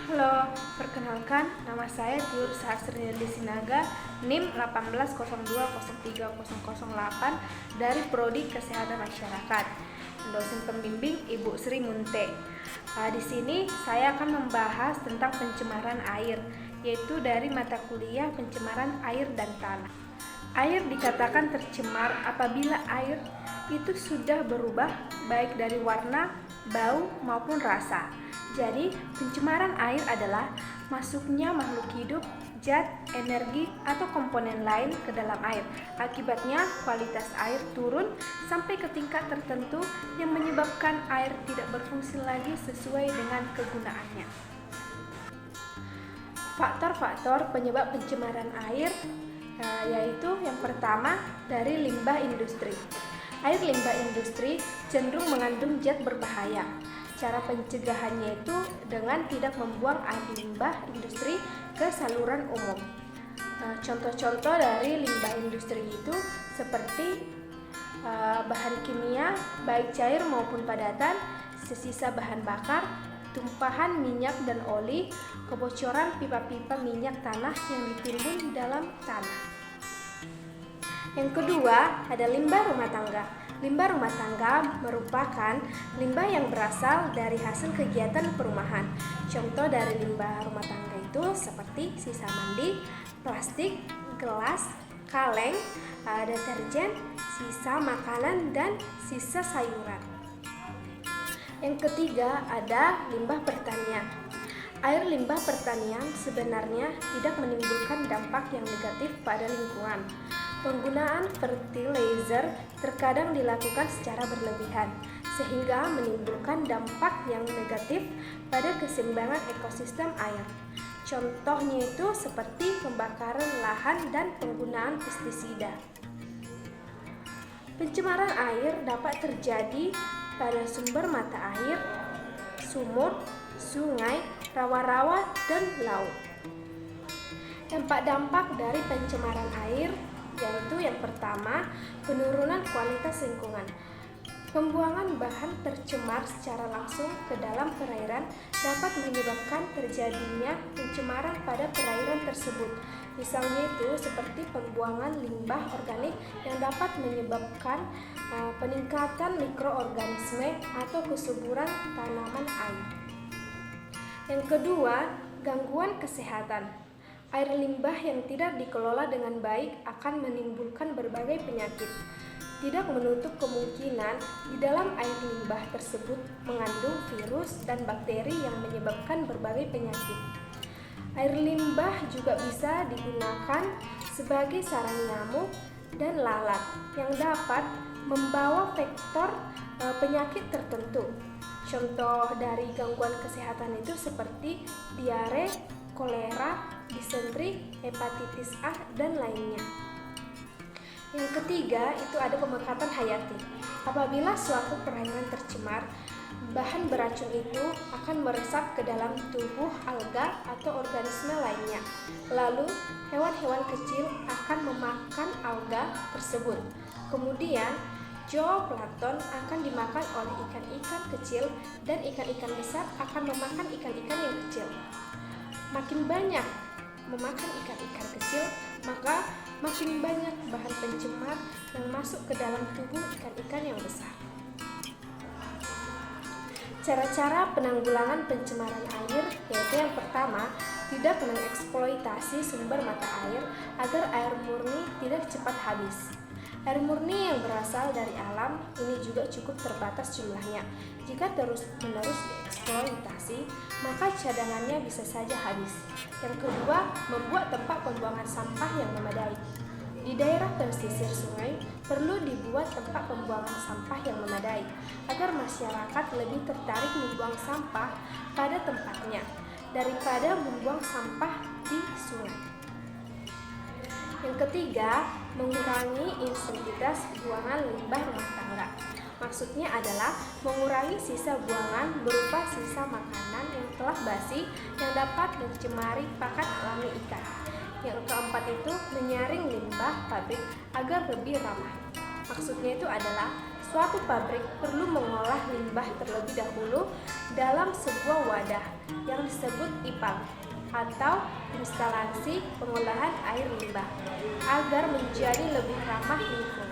Halo, perkenalkan nama saya Tiur Sahasriandi Sinaga, NIM 1802030008 dari Prodi Kesehatan Masyarakat. Dosen pembimbing Ibu Sri Munte. Di sini saya akan membahas tentang pencemaran air, yaitu dari mata kuliah pencemaran air dan tanah. Air dikatakan tercemar apabila air itu sudah berubah baik dari warna, bau maupun rasa. Jadi, pencemaran air adalah masuknya makhluk hidup, zat, energi, atau komponen lain ke dalam air. Akibatnya, kualitas air turun sampai ke tingkat tertentu yang menyebabkan air tidak berfungsi lagi sesuai dengan kegunaannya. Faktor-faktor penyebab pencemaran air yaitu yang pertama dari limbah industri. Air limbah industri cenderung mengandung zat berbahaya. Cara pencegahannya itu dengan tidak membuang air limbah industri ke saluran umum. Contoh-contoh dari limbah industri itu seperti bahan kimia, baik cair maupun padatan, sisa bahan bakar, tumpahan minyak dan oli, kebocoran pipa-pipa minyak tanah yang ditimbun dalam tanah. Yang kedua, ada limbah rumah tangga. Limbah rumah tangga merupakan limbah yang berasal dari hasil kegiatan perumahan. Contoh dari limbah rumah tangga itu seperti sisa mandi, plastik, gelas, kaleng, deterjen, sisa makanan, dan sisa sayuran. Yang ketiga ada limbah pertanian. Air limbah pertanian sebenarnya tidak menimbulkan dampak yang negatif pada lingkungan. Penggunaan fertilizer terkadang dilakukan secara berlebihan, sehingga menimbulkan dampak yang negatif pada keseimbangan ekosistem air. Contohnya itu seperti pembakaran lahan dan penggunaan pestisida. Pencemaran air dapat terjadi pada sumber mata air, sumur, sungai, rawa-rawa, dan laut. Dampak-dampak dari pencemaran air yaitu yang pertama, penurunan kualitas lingkungan. Pembuangan bahan tercemar secara langsung ke dalam perairan dapat menyebabkan terjadinya pencemaran pada perairan tersebut. Misalnya itu seperti pembuangan limbah organik yang dapat menyebabkan peningkatan mikroorganisme atau kesuburan tanaman air. Yang kedua, gangguan kesehatan. Air limbah yang tidak dikelola dengan baik akan menimbulkan berbagai penyakit. Tidak menutup kemungkinan di dalam air limbah tersebut mengandung virus dan bakteri yang menyebabkan berbagai penyakit. Air limbah juga bisa digunakan sebagai sarang nyamuk dan lalat yang dapat membawa vektor penyakit tertentu. Contoh dari gangguan kesehatan itu seperti diare, kolera, disentri, hepatitis A, dan lainnya. Yang ketiga itu ada pemekatan hayati. Apabila suatu perairan tercemar, bahan beracun itu akan meresap ke dalam tubuh alga atau organisme lainnya. Lalu, hewan-hewan kecil akan memakan alga tersebut. Kemudian, zooplankton akan dimakan oleh ikan-ikan kecil dan ikan-ikan besar akan memakan ikan-ikan yang kecil. Makin banyak memakan ikan-ikan kecil, maka makin banyak bahan pencemar yang masuk ke dalam tubuh ikan-ikan yang besar. Cara-cara penanggulangan pencemaran air yaitu yang pertama, tidak mengeksploitasi sumber mata air agar air murni tidak cepat habis. Air murni yang berasal dari alam ini juga cukup terbatas jumlahnya. Jika terus-menerus dieksploitasi, maka cadangannya bisa saja habis. Yang kedua, membuat tempat pembuangan sampah yang memadai. Di daerah pesisir sungai, perlu dibuat tempat pembuangan sampah yang memadai, agar masyarakat lebih tertarik membuang sampah pada tempatnya, daripada membuang sampah di sungai. Yang ketiga, mengurangi intensitas buangan limbah rumah tangga. Maksudnya adalah mengurangi sisa buangan berupa sisa makanan yang telah basi yang dapat mencemari pakan alami ikan. Yang keempat itu menyaring limbah pabrik agar lebih ramah. Maksudnya itu adalah suatu pabrik perlu mengolah limbah terlebih dahulu dalam sebuah wadah yang yang disebut IPAL atau instalasi pengolahan air limbah agar menjadi lebih ramah lingkungan.